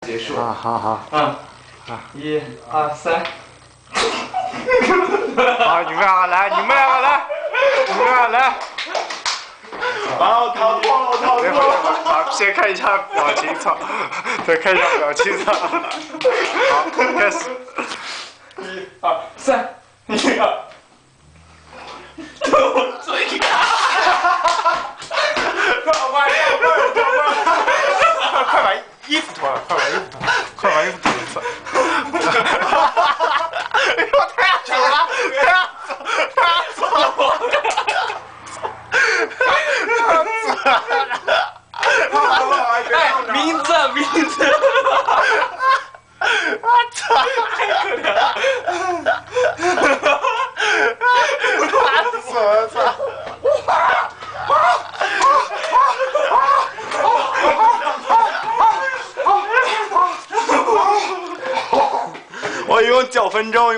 结束。啊，好。1、2、3。好，你们两个来。好，逃脱了，逃脱了。先看一下表情操，再看一下表情操。好，开始。1、2、3，你看。我嘴卡。快把衣服脱了，快把衣服脱了。哎呦，太久了，太走了。哎，名字。我操！太可怜了。我操！我一共9分钟，